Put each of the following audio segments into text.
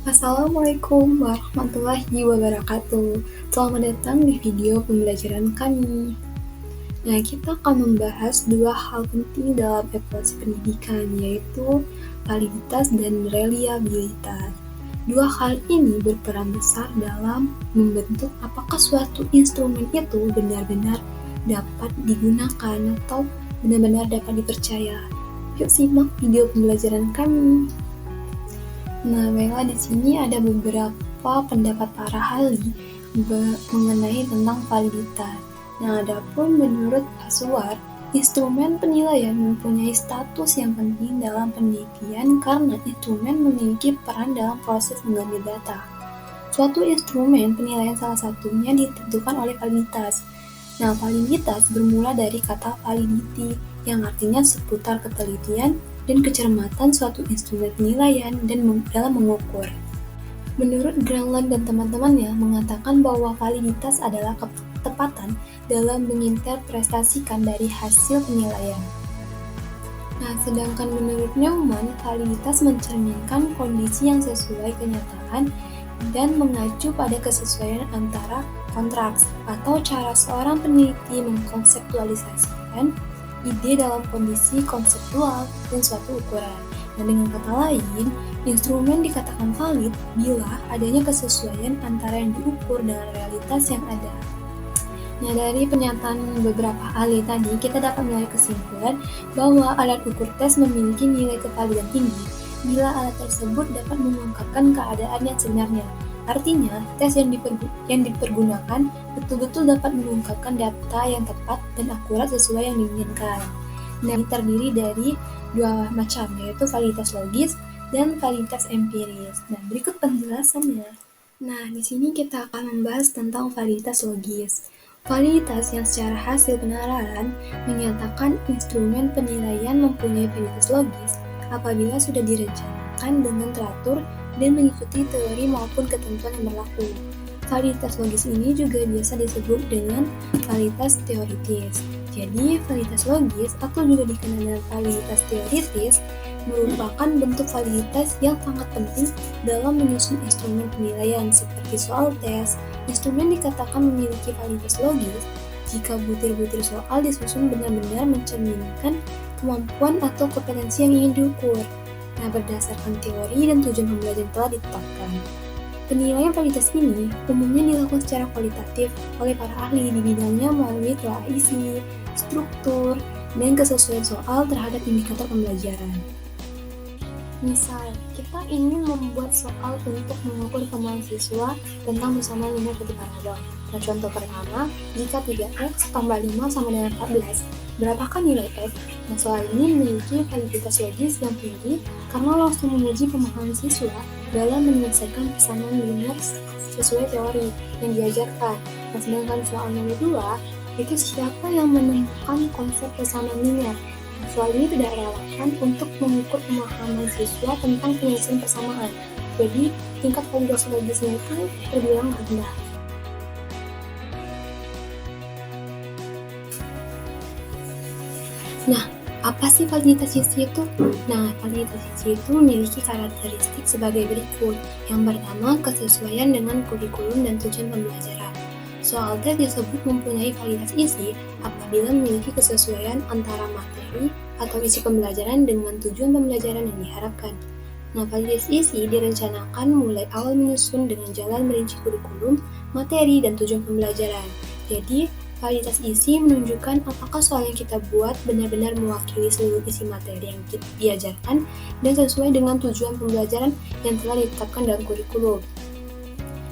Assalamualaikum warahmatullahi wabarakatuh. Selamat datang di video pembelajaran kami. Nah, kita akan membahas dua hal penting dalam evaluasi pendidikan, yaitu validitas dan reliabilitas. Dua hal ini berperan besar dalam membentuk apakah suatu instrumen itu benar-benar dapat digunakan atau benar-benar dapat dipercaya. Yuk simak video pembelajaran kami. Nah, Bella, di sini ada beberapa pendapat para ahli mengenai tentang validitas. Nah, adapun menurut Paswar, instrumen penilaian mempunyai status yang penting dalam penelitian karena instrumen memiliki peran dalam proses mengambil data. Suatu instrumen penilaian salah satunya ditentukan oleh validitas. Nah, validitas bermula dari kata validity, yang artinya seputar ketelitian dan kecermatan suatu instrumen penilaian dan dalam mengukur. Menurut Granlund dan teman-temannya mengatakan bahwa validitas adalah ketepatan dalam menginterpretasikan dari hasil penilaian. Nah, sedangkan menurut Neumann, validitas mencerminkan kondisi yang sesuai kenyataan dan mengacu pada kesesuaian antara kontraks atau cara seorang peneliti mengkonseptualisasikan ide dalam kondisi konseptual dan suatu ukuran. Nah, dengan kata lain, instrumen dikatakan valid bila adanya kesesuaian antara yang diukur dengan realitas yang ada. Nah, dari pernyataan beberapa ahli tadi, kita dapat menarik kesimpulan bahwa alat ukur tes memiliki nilai kevalidan tinggi bila alat tersebut dapat mengungkapkan keadaan yang sebenarnya. Artinya, tes yang dipergunakan betul-betul dapat mengungkapkan data yang tepat dan akurat sesuai yang diinginkan. Nah, ini terdiri dari dua macam, yaitu validitas logis dan validitas empiris. Nah, berikut penjelasannya. Nah, di sini kita akan membahas tentang validitas logis. Validitas yang secara hasil penalaran menyatakan instrumen penilaian mempunyai validitas logis apabila sudah direncanakan dengan teratur dan mengikuti teori maupun ketentuan yang berlaku. Validitas logis ini juga biasa disebut dengan validitas teoritis. Jadi, validitas logis atau juga dikenal dengan validitas teoritis merupakan bentuk validitas yang sangat penting dalam menyusun instrumen penilaian seperti soal tes. Instrumen dikatakan memiliki validitas logis jika butir-butir soal disusun benar-benar mencerminkan kemampuan atau kompetensi yang ingin diukur. Nah, berdasarkan teori dan tujuan pembelajaran telah ditetapkan. Penilaian validitas ini umumnya dilakukan secara kualitatif oleh para ahli di bidangnya melalui telah isi, struktur, dan kesesuaian soal terhadap indikator pembelajaran. Misal, kita ingin membuat soal untuk mengukur kemampuan siswa tentang persamaan linear vertikal parabel. Nah, contoh pertama, jika 3x tambah 5 sama dengan 14, berapakah nilai X? Nah, soal ini memiliki validitas logis yang tinggi karena langsung menguji pemahaman siswa dalam menyelesaikan persamaan linear sesuai teori yang diajarkan. Nah, sedangkan soal nomor 2, itu siapa yang menemukan konsep persamaan linear? Soal ini tidak relevan untuk mengukur pemahaman siswa tentang penyelesaian persamaan. Jadi, tingkat validitas logisnya itu terbilang rendah. Nah, apa sih validitas isi itu? Nah, validitas isi itu memiliki karakteristik sebagai berikut. Yang pertama, kesesuaian dengan kurikulum dan tujuan pembelajaran. Soal tes disebut mempunyai validitas isi apabila memiliki kesesuaian antara materi atau isi pembelajaran dengan tujuan pembelajaran yang diharapkan. Nah, validitas isi direncanakan mulai awal menyusun dengan jalan merinci kurikulum, materi, dan tujuan pembelajaran. Jadi, validitas isi menunjukkan apakah soal yang kita buat benar-benar mewakili seluruh isi materi yang diajarkan dan sesuai dengan tujuan pembelajaran yang telah ditetapkan dalam kurikulum.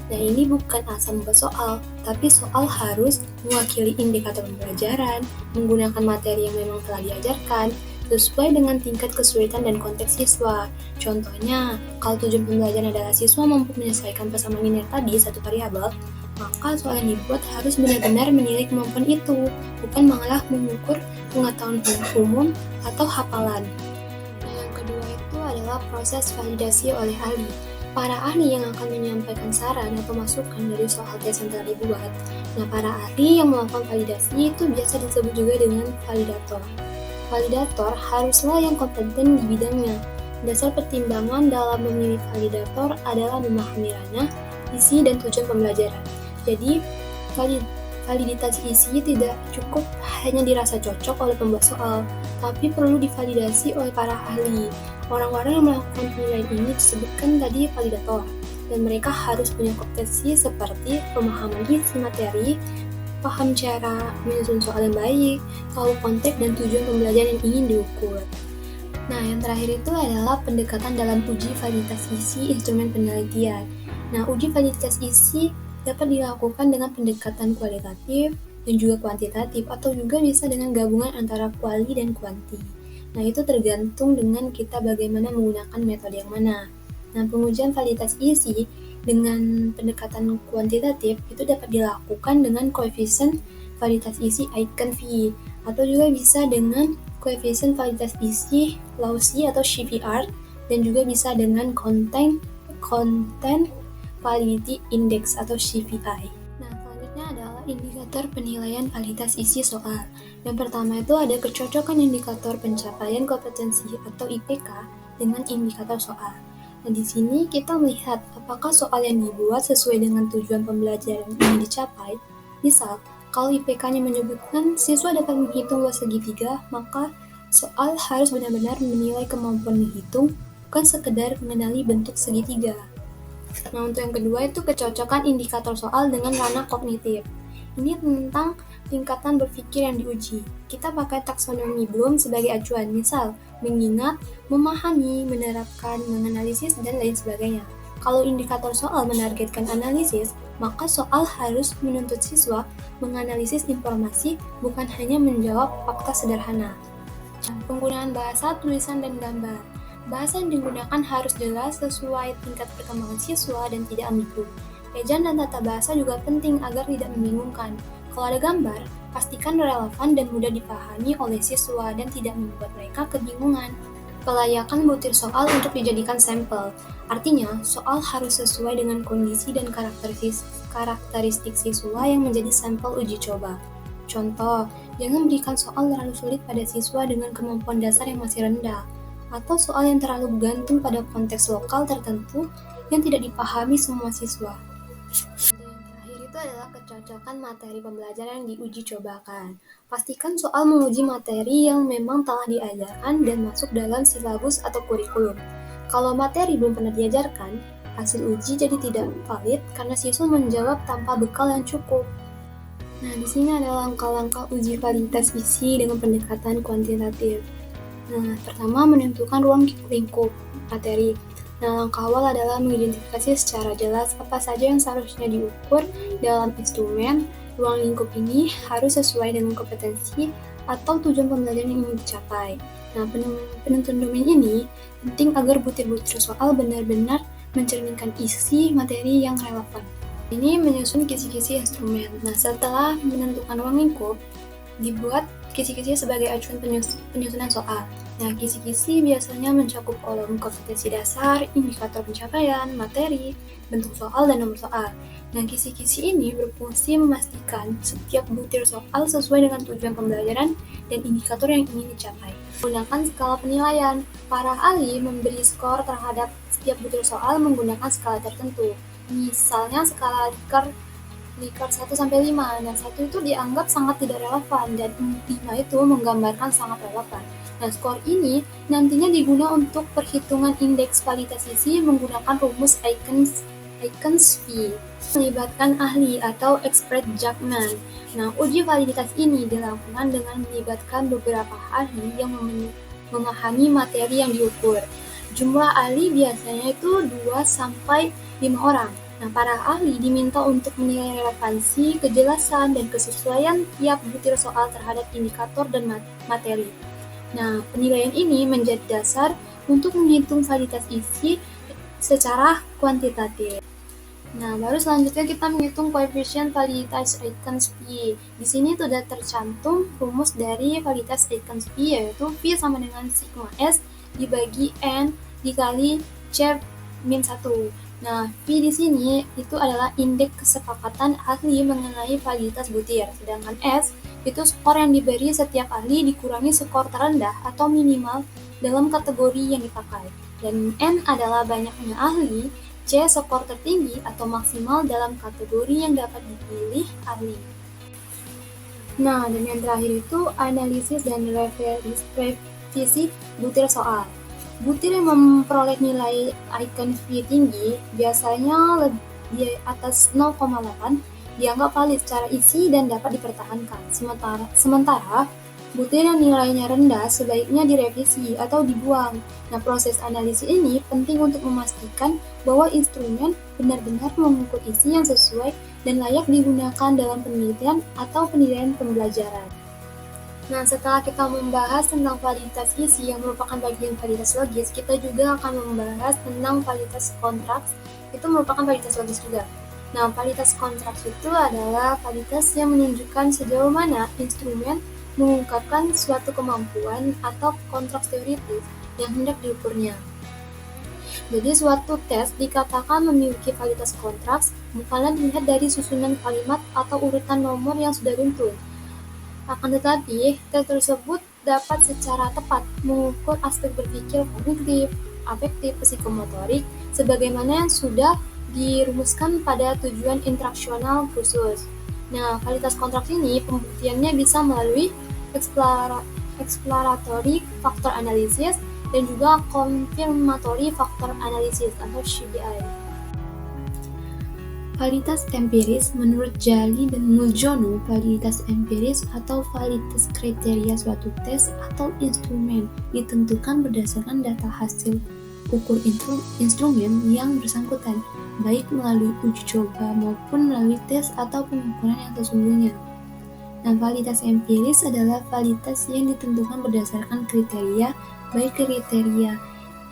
Nah, ini bukan asal membuat soal, tapi soal harus mewakili indikator pembelajaran, menggunakan materi yang memang telah diajarkan, sesuai dengan tingkat kesulitan dan konteks siswa. Contohnya, kalau tujuan pembelajaran adalah siswa mampu menyelesaikan persamaan linear tadi satu variabel, maka soal yang dibuat harus benar-benar menilai kemampuan itu, bukan malah mengukur pengetahuan umum atau hafalan. Nah, yang kedua itu adalah proses validasi oleh ahli. Para ahli yang akan menyampaikan saran atau masukan dari soal tes yang telah dibuat. Nah, para ahli yang melakukan validasi itu biasa disebut juga dengan validator. Validator haruslah yang kompeten di bidangnya. Dasar pertimbangan dalam memilih validator adalah memahami ranah, isi, dan tujuan pembelajaran. Jadi, validitas isi tidak cukup hanya dirasa cocok oleh pembuat soal, tapi perlu divalidasi oleh para ahli. Orang-orang yang melakukan penilaian ini disebutkan tadi validator, dan mereka harus punya kompetensi seperti pemahaman isi materi, paham cara menyusun soal yang baik, tahu konteks dan tujuan pembelajaran yang ingin diukur. Nah, yang terakhir itu adalah pendekatan dalam uji validitas isi instrumen penelitian. Nah, uji validitas isi dapat dilakukan dengan pendekatan kualitatif dan juga kuantitatif, atau juga bisa dengan gabungan antara kuali dan kuanti. Nah, itu tergantung dengan kita bagaimana menggunakan metode yang mana. Nah, pengujian validitas isi dengan pendekatan kuantitatif itu dapat dilakukan dengan koefisien validitas isi Eichen-V, atau juga bisa dengan koefisien validitas isi Lausi atau CVR, dan juga bisa dengan Content Validity Index atau CVI. Nah, selanjutnya adalah indikator penilaian validitas isi soal. Yang pertama itu ada kecocokan indikator pencapaian kompetensi atau IPK dengan indikator soal. Nah, di sini kita melihat apakah soal yang dibuat sesuai dengan tujuan pembelajaran yang ingin dicapai. Misal, kalau IPK-nya menyebutkan siswa dapat menghitung luas segitiga, maka soal harus benar-benar menilai kemampuan menghitung, bukan sekedar mengenali bentuk segitiga. Nah, untuk yang kedua itu kecocokan indikator soal dengan ranah kognitif. Ini tentang tingkatan berpikir yang diuji. Kita pakai taksonomi Bloom sebagai acuan, misal mengingat, memahami, menerapkan, menganalisis, dan lain sebagainya. Kalau indikator soal menargetkan analisis, maka soal harus menuntut siswa menganalisis informasi, bukan hanya menjawab fakta sederhana. Penggunaan bahasa, tulisan, dan gambar. Bahasa yang digunakan harus jelas sesuai tingkat perkembangan siswa dan tidak ambigu. Ejaan dan tata bahasa juga penting agar tidak membingungkan. Kalau ada gambar, pastikan relevan dan mudah dipahami oleh siswa dan tidak membuat mereka kebingungan. Pelayakan butir soal untuk dijadikan sampel. Artinya, soal harus sesuai dengan kondisi dan karakteristik siswa yang menjadi sampel uji coba. Contoh, jangan berikan soal terlalu sulit pada siswa dengan kemampuan dasar yang masih rendah, atau soal yang terlalu bergantung pada konteks lokal tertentu yang tidak dipahami semua siswa. Yang terakhir itu adalah kecocokan materi pembelajaran yang diuji cobakan. Pastikan soal menguji materi yang memang telah diajarkan dan masuk dalam silabus atau kurikulum. Kalau materi belum pernah diajarkan, hasil uji jadi tidak valid karena siswa menjawab tanpa bekal yang cukup. Nah, di sini ada langkah-langkah uji validitas isi dengan pendekatan kuantitatif. Nah, pertama menentukan ruang lingkup materi. Nah, langkah awal adalah mengidentifikasi secara jelas apa saja yang seharusnya diukur dalam instrumen. Ruang lingkup ini harus sesuai dengan kompetensi atau tujuan pembelajaran yang ingin dicapai. Nah, penentuan domain ini penting agar butir-butir soal benar-benar mencerminkan isi materi yang relevan. Ini menyusun kisi-kisi instrumen. Nah, setelah menentukan ruang lingkup, dibuat kisi-kisi sebagai acuan penyusunan soal. Nah, kisi-kisi biasanya mencakup kolom kompetensi dasar, indikator pencapaian, materi, bentuk soal, dan nomor soal. Nah, kisi-kisi ini berfungsi memastikan setiap butir soal sesuai dengan tujuan pembelajaran dan indikator yang ingin dicapai. Menggunakan skala penilaian, para ahli memberi skor terhadap setiap butir soal menggunakan skala tertentu. Misalnya skala Likert 1-5. Nah, 1 itu dianggap sangat tidak relevan dan 5 itu menggambarkan sangat relevan. Nah, skor ini nantinya digunakan untuk perhitungan indeks validitas isi menggunakan rumus Eichen-V. Melibatkan ahli atau expert judgment. Nah, uji validitas ini dilakukan dengan melibatkan beberapa ahli yang memahami materi yang diukur. Jumlah ahli biasanya itu 2-5 orang. Nah, para ahli diminta untuk menilai relevansi, kejelasan, dan kesesuaian tiap butir soal terhadap indikator dan materi. Nah, penilaian ini menjadi dasar untuk menghitung validitas isi secara kuantitatif. Nah, baru selanjutnya kita menghitung koefisien validitas Eichen-V. Di sini sudah tercantum rumus dari validitas Eichen-V, yaitu V sama dengan sigma S dibagi N dikali C-1. Nah, V di sini itu adalah indeks kesepakatan ahli mengenai validitas butir, sedangkan S itu skor yang diberi setiap ahli dikurangi skor terendah atau minimal dalam kategori yang dipakai. dan N adalah banyaknya ahli, C skor tertinggi atau maksimal dalam kategori yang dapat dipilih ahli. Nah, dan yang terakhir itu analisis dan revisi butir soal. Butir yang memperoleh nilai icon V tinggi biasanya lebih di atas 0,8 dianggap valid secara isi dan dapat dipertahankan. Sementara butir yang nilainya rendah sebaiknya direvisi atau dibuang. Nah, proses analisis ini penting untuk memastikan bahwa instrumen benar-benar mengukur isi yang sesuai dan layak digunakan dalam penelitian atau penilaian pembelajaran. Nah, setelah kita membahas tentang validitas isi yang merupakan bagian validitas logis, kita juga akan membahas tentang validitas kontraks, itu merupakan validitas logis juga. Nah, validitas kontraks itu adalah validitas yang menunjukkan sejauh mana instrumen mengungkapkan suatu kemampuan atau kontraks teoritis yang hendak diukurnya. Jadi suatu tes dikatakan memiliki validitas kontraks bukanlah dilihat dari susunan kalimat atau urutan nomor yang sudah runtun. Akan tetapi, tes tersebut dapat secara tepat mengukur aspek berpikir kognitif, afektif, psikomotorik, sebagaimana yang sudah dirumuskan pada tujuan interaksional khusus. Nah, validitas kontraks ini pembuktiannya bisa melalui exploratory factor analysis dan juga confirmatory factor analysis atau CFA. Validitas empiris menurut Jali dan Muljono, validitas empiris atau validitas kriteria suatu tes atau instrumen ditentukan berdasarkan data hasil ukur instrumen yang bersangkutan, baik melalui uji coba maupun melalui tes atau pengukuran yang sesungguhnya. Nah, validitas empiris adalah validitas yang ditentukan berdasarkan kriteria, baik kriteria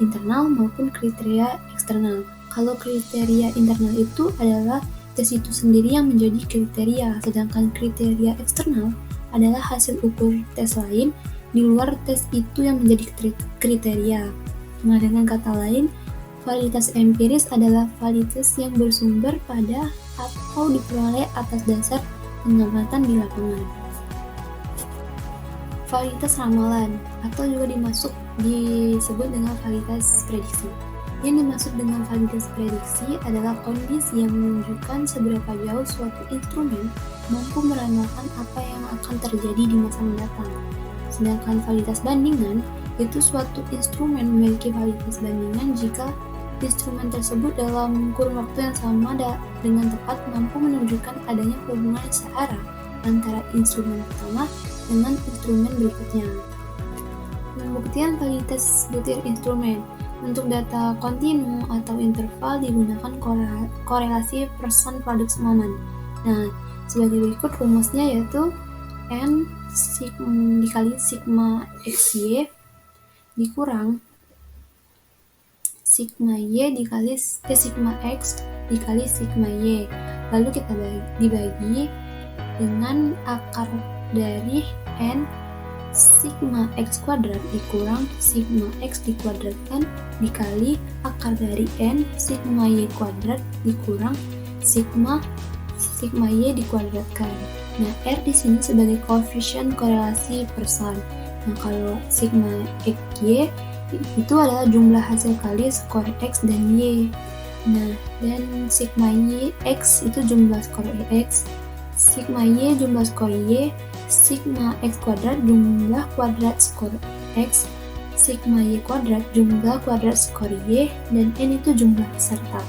internal maupun kriteria eksternal. Kalau kriteria internal itu adalah tes itu sendiri yang menjadi kriteria, sedangkan kriteria eksternal adalah hasil ukur tes lain di luar tes itu yang menjadi kriteria. Nah, dengan kata lain, validitas empiris adalah validitas yang bersumber pada atau diperoleh atas dasar pengamatan di lapangan. Validitas ramalan atau juga disebut dengan validitas prediksi. Yang dimaksud dengan validitas prediksi adalah kondisi yang menunjukkan seberapa jauh suatu instrumen mampu meramalkan apa yang akan terjadi di masa mendatang. Sedangkan validitas bandingan itu suatu instrumen memiliki validitas bandingan jika instrumen tersebut dalam kurun waktu yang sama dengan tepat mampu menunjukkan adanya hubungan searah antara instrumen pertama dengan instrumen berikutnya. Pembuktian validitas butir instrumen. Untuk data kontinu atau interval digunakan korelasi person product moment. Nah, sebagai berikut rumusnya yaitu N dikali sigma XY dikurang sigma Y dikali sigma X dikali sigma Y. Lalu kita dibagi dengan akar dari N sigma X kuadrat dikurang sigma X dikuadratkan dikali akar dari N sigma Y kuadrat dikurang sigma Y dikuadratkan. Nah, R di sini sebagai koefisien korelasi person. Nah, kalau sigma XY itu adalah jumlah hasil kali skor X dan Y. Nah, dan sigma Y X itu jumlah skor X, sigma Y jumlah skor Y, sigma X kuadrat jumlah kuadrat skor X, sigma Y kuadrat jumlah kuadrat skor Y, dan N itu jumlah peserta.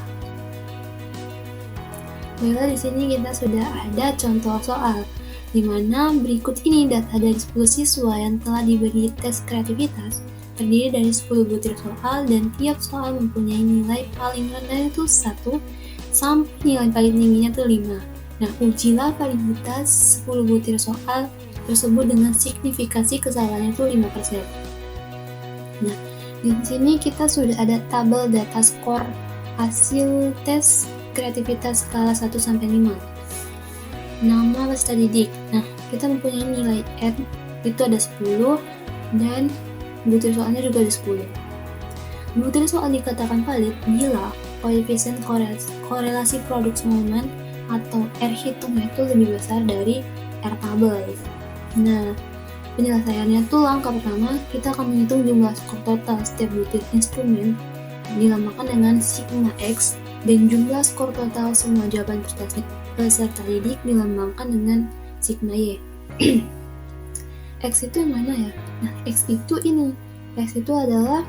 Baiklah, di sini kita sudah ada contoh soal, di mana berikut ini data dari 10 siswa yang telah diberi tes kreativitas, terdiri dari 10 butir soal dan tiap soal mempunyai nilai paling rendah itu 1 sampai nilai paling tingginya itu 5. Nah, ujilah validitas 10 butir soal tersebut dengan signifikasi kesalahannya itu 5%. Nah, di sini kita sudah ada tabel data skor hasil tes kreativitas skala 1 sampai 5. Nama peserta didik. Nah, kita mempunyai nilai N itu ada 10 dan butir soalnya juga ada 10. Butir soal dikatakan valid bila koefisien korelasi product moment atau R hitungnya itu lebih besar dari R tabel. Nah, Penyelesaiannya tuh langkah pertama, kita akan menghitung jumlah skor total setiap butir instrumen dinamakan dengan sigma X, dan jumlah skor total semua jawaban peserta didik dilambangkan dengan sigma Y. X itu yang mana ya? Nah, X itu ini. X itu adalah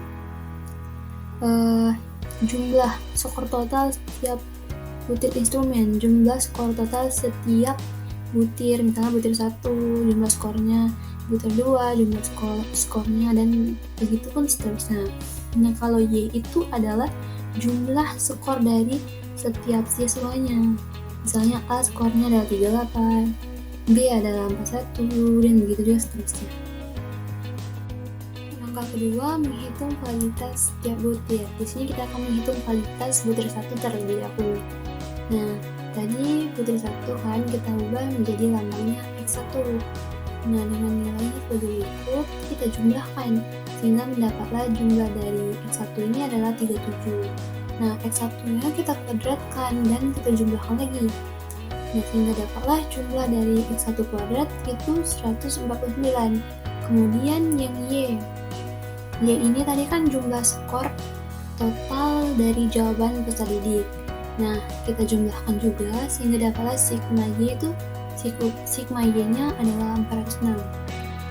jumlah skor total setiap butir instrumen, jumlah skor total setiap butir, misalnya butir 1 jumlah skornya, butir 2 jumlah skornya, dan begitu pun seterusnya. Nah, kalau Y itu adalah jumlah skor dari setiap siswanya. Misalnya A skornya adalah 38, B adalah 41, dan begitu juga seterusnya. Langkah kedua, menghitung validitas setiap butir. Di sini kita akan menghitung validitas butir 1 terlebih dahulu. Nah, tadi butir 1 kan kita ubah menjadi lambangnya X1. Nah, dengan nilai sebagai berikut kita jumlahkan sehingga mendapatlah jumlah dari X1 ini adalah 37. Nah, X1 nya kita kuadratkan dan kita jumlahkan lagi. Nah, sehingga dapatlah jumlah dari X1 kuadrat itu 149. Kemudian yang Y ini tadi kan jumlah skor total dari jawaban peserta didik. Nah, kita jumlahkan juga sehingga dapatlah sigma Y itu sigma Y-nya adalah 406.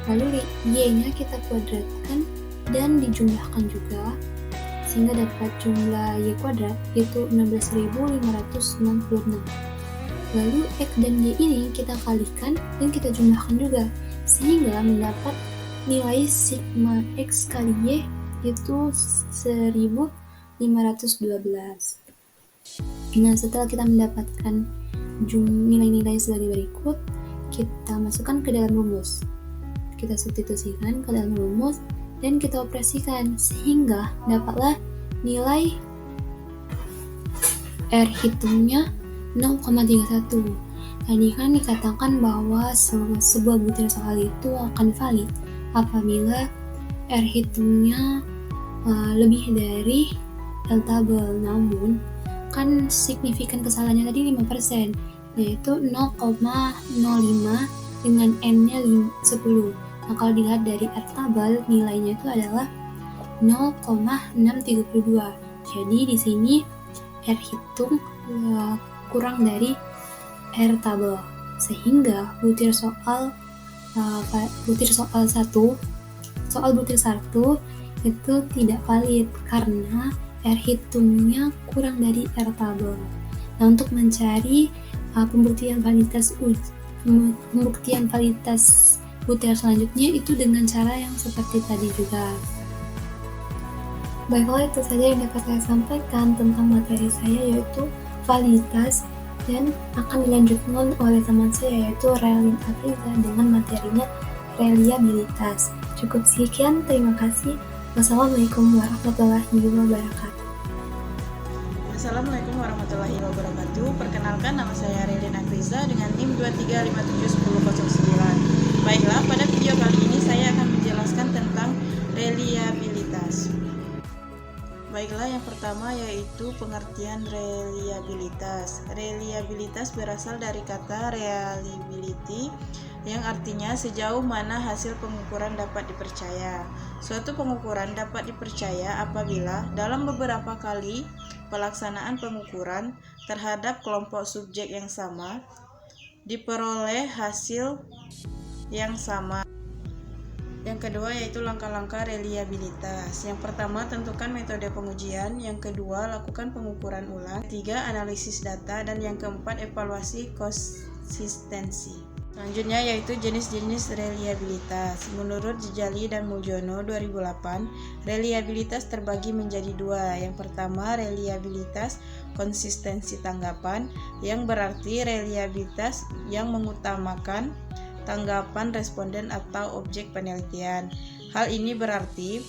Lalu Y-nya kita kuadratkan dan dijumlahkan juga sehingga dapat jumlah Y kuadrat yaitu 16.566. Lalu X dan Y ini kita kalikan dan kita jumlahkan juga sehingga mendapat nilai sigma X kali Y yaitu 1512. Nah, setelah kita mendapatkan nilai-nilai sebagai berikut, kita masukkan ke dalam rumus. Kita substitusikan ke dalam rumus dan kita operasikan sehingga dapatlah nilai R hitungnya 0,31. Tadi kan dikatakan bahwa sebuah butir soal itu akan valid apabila R hitungnya lebih dari L tabel. Namun kan signifikan kesalahannya tadi 5%, yaitu 0,05 dengan N-nya 10. Nah, kalau dilihat dari R tabel nilainya itu adalah 0,632. Jadi di sini R hitung kurang dari R tabel, sehingga butir soal 1 itu tidak valid karena R hitungnya kurang dari R tabel. Nah, untuk mencari pembuktian validitas butir selanjutnya itu dengan cara yang seperti tadi juga. Baiklah, itu saja yang dapat saya sampaikan tentang materi saya, yaitu validitas, dan akan dilanjutkan oleh teman saya yaitu Relin Afriza dengan materinya reliabilitas. Cukup sekian, terima kasih. Wassalamualaikum warahmatullahi wabarakatuh. Assalamualaikum warahmatullahi wabarakatuh. Perkenalkan, nama saya Relin Afriza dengan NIM 23571009. Baiklah, pada video kali ini saya akan menjelaskan tentang reliabilitas. Baiklah, yang pertama yaitu pengertian reliabilitas. Reliabilitas berasal dari kata reliability yang artinya sejauh mana hasil pengukuran dapat dipercaya. Suatu pengukuran dapat dipercaya apabila dalam beberapa kali pelaksanaan pengukuran terhadap kelompok subjek yang sama diperoleh hasil yang sama. Yang kedua yaitu langkah-langkah reliabilitas. Yang pertama, tentukan metode pengujian. Yang kedua, lakukan pengukuran ulang. Ketiga, analisis data. Dan yang keempat, evaluasi konsistensi. Selanjutnya yaitu jenis-jenis reliabilitas. Menurut Jejali dan Muljono 2008, reliabilitas terbagi menjadi dua. Yang pertama, reliabilitas konsistensi tanggapan, yang berarti reliabilitas yang mengutamakan tanggapan responden atau objek penelitian. Hal ini berarti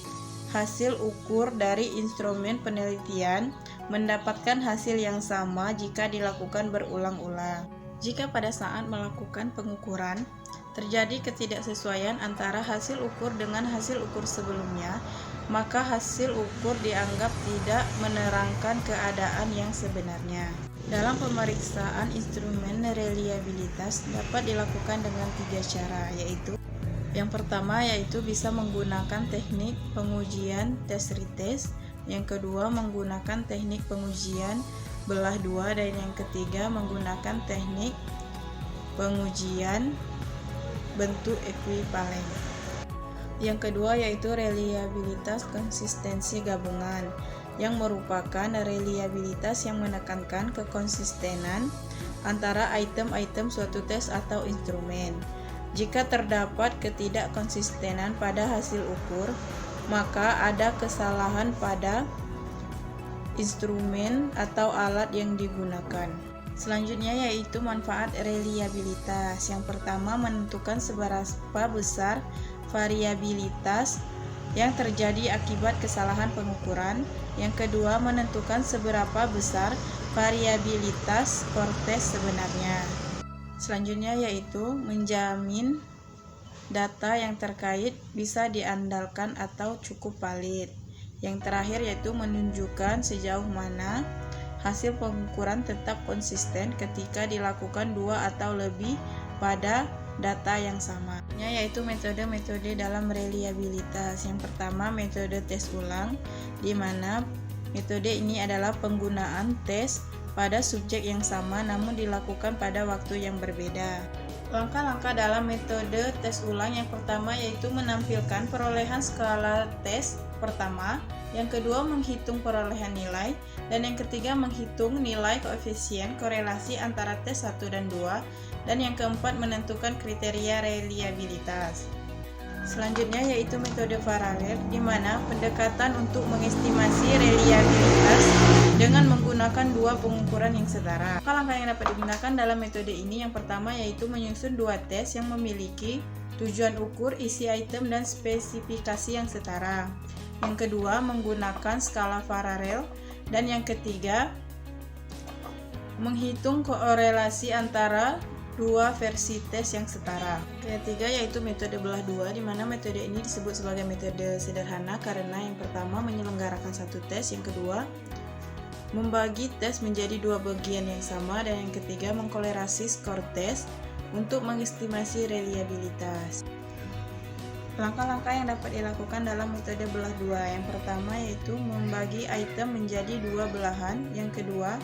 hasil ukur dari instrumen penelitian mendapatkan hasil yang sama jika dilakukan berulang-ulang. Jika pada saat melakukan pengukuran terjadi ketidaksesuaian antara hasil ukur dengan hasil ukur sebelumnya, maka hasil ukur dianggap tidak menerangkan keadaan yang sebenarnya. Dalam pemeriksaan instrumen reliabilitas dapat dilakukan dengan 3 cara, yaitu Yang pertama yaitu bisa menggunakan teknik pengujian test retest, yang kedua menggunakan teknik pengujian belah dua, dan yang ketiga menggunakan teknik pengujian bentuk ekuivalen. Yang kedua yaitu reliabilitas konsistensi gabungan, yang merupakan reliabilitas yang menekankan kekonsistenan antara item-item suatu tes atau instrumen. Jika terdapat ketidakkonsistenan pada hasil ukur, maka ada kesalahan pada instrumen atau alat yang digunakan. Selanjutnya yaitu manfaat reliabilitas. Yang pertama, menentukan seberapa besar variabilitas yang terjadi akibat kesalahan pengukuran. Yang kedua, menentukan seberapa besar variabilitas skor tes sebenarnya. Selanjutnya yaitu menjamin data yang terkait bisa diandalkan atau cukup valid. Yang terakhir yaitu menunjukkan sejauh mana hasil pengukuran tetap konsisten ketika dilakukan dua atau lebih pada data yang sama. Yaitu metode-metode dalam reliabilitas. Yang pertama, metode tes ulang, di mana metode ini adalah penggunaan tes pada subjek yang sama namun dilakukan pada waktu yang berbeda. Langkah-langkah dalam metode tes ulang yang pertama yaitu menampilkan perolehan skala tes pertama, yang kedua menghitung perolehan nilai, dan yang ketiga menghitung nilai koefisien korelasi antara tes 1 dan 2, dan yang keempat menentukan kriteria reliabilitas. Selanjutnya yaitu metode paralel, di mana pendekatan untuk mengestimasi reliabilitas dengan menggunakan dua pengukuran yang setara. Langkah-langkah yang dapat digunakan dalam metode ini yang pertama yaitu menyusun dua tes yang memiliki tujuan ukur, isi item, dan spesifikasi yang setara. Yang kedua, menggunakan skala paralel, dan yang ketiga, menghitung korelasi antara dua versi tes yang setara. Ketiga yaitu metode belah dua, di mana metode ini disebut sebagai metode sederhana karena yang pertama menyelenggarakan satu tes, yang kedua membagi tes menjadi dua bagian yang sama, dan yang ketiga mengkolerasi skor tes untuk mengestimasi reliabilitas. Langkah-langkah yang dapat dilakukan dalam metode belah dua, yang pertama yaitu membagi item menjadi dua belahan, yang kedua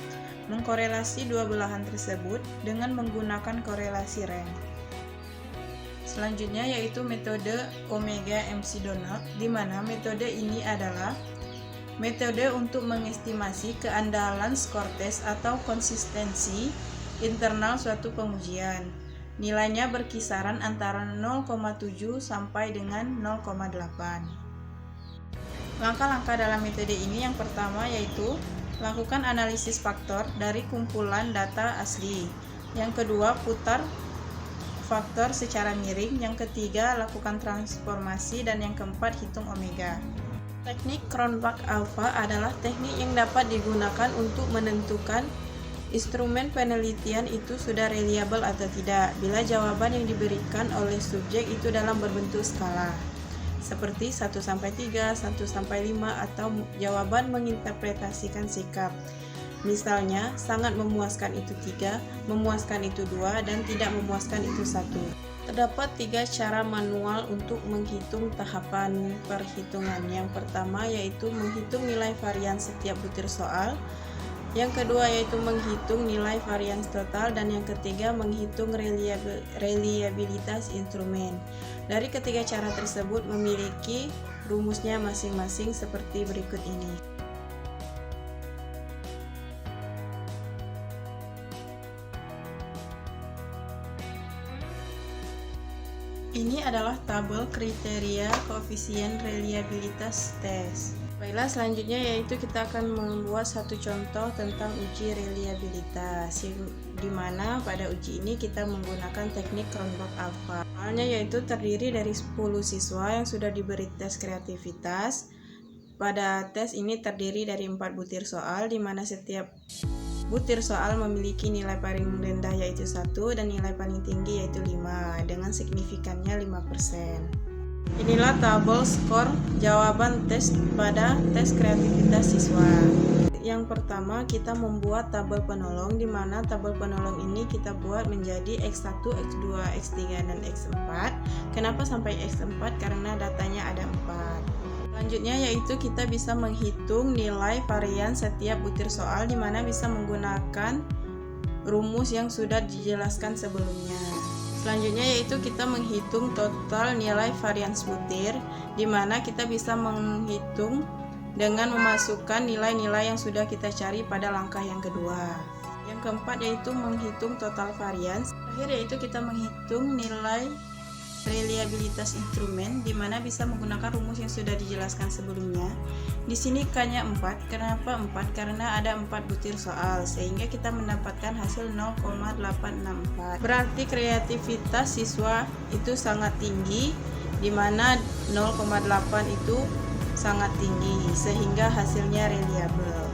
mengkorelasi dua belahan tersebut dengan menggunakan korelasi rank. Selanjutnya yaitu metode Omega MC Donald, di mana metode ini adalah metode untuk mengestimasi keandalan skor tes atau konsistensi internal suatu pengujian. Nilainya berkisaran antara 0,7 sampai dengan 0,8. Langkah-langkah dalam metode ini yang pertama yaitu lakukan analisis faktor dari kumpulan data asli. Yang kedua, putar faktor secara miring. Yang ketiga, lakukan transformasi, dan yang keempat, hitung omega. Teknik Cronbach-Alpha adalah teknik yang dapat digunakan untuk menentukan instrumen penelitian itu sudah reliable atau tidak bila jawaban yang diberikan oleh subjek itu dalam berbentuk skala seperti 1-3, 1-5, atau jawaban menginterpretasikan sikap. Misalnya, sangat memuaskan itu 3, memuaskan itu 2, dan tidak memuaskan itu 1. Terdapat 3 cara manual untuk menghitung tahapan perhitungan. Yang pertama yaitu menghitung nilai varian setiap butir soal. Yang kedua yaitu menghitung nilai varians total, dan yang ketiga menghitung reliabilitas instrumen. Dari ketiga cara tersebut memiliki rumusnya masing-masing seperti berikut ini. Ini adalah tabel kriteria koefisien reliabilitas tes. Baiklah, selanjutnya yaitu kita akan membuat satu contoh tentang uji reliabilitas, di mana pada uji ini kita menggunakan teknik Cronbach-Alpha. Soalnya yaitu terdiri dari 10 siswa yang sudah diberi tes kreativitas. Pada tes ini terdiri dari 4 butir soal, di mana setiap butir soal memiliki nilai paling rendah yaitu 1 dan nilai paling tinggi yaitu 5 dengan signifikannya 5%. Inilah tabel skor jawaban tes pada tes kreativitas siswa. Yang pertama kita membuat tabel penolong, di mana tabel penolong ini kita buat menjadi X1, X2, X3, dan X4. Kenapa sampai X4? Karena datanya ada 4. Selanjutnya yaitu kita bisa menghitung nilai varian setiap butir soal, di mana bisa menggunakan rumus yang sudah dijelaskan sebelumnya. Selanjutnya yaitu kita menghitung total nilai varians butir, di mana kita bisa menghitung dengan memasukkan nilai-nilai yang sudah kita cari pada langkah yang kedua. Yang keempat yaitu menghitung total varians. Terakhir yaitu kita menghitung nilai reliabilitas instrumen, di mana bisa menggunakan rumus yang sudah dijelaskan sebelumnya. Di sini K-nya 4. Kenapa 4? Karena ada 4 butir soal, sehingga kita mendapatkan hasil 0,864. Berarti kreativitas siswa itu sangat tinggi, di mana 0,8 itu sangat tinggi, sehingga hasilnya reliable.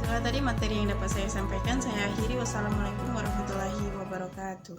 Itulah tadi materi yang dapat saya sampaikan. Saya akhiri. Wassalamualaikum warahmatullahi wabarakatuh.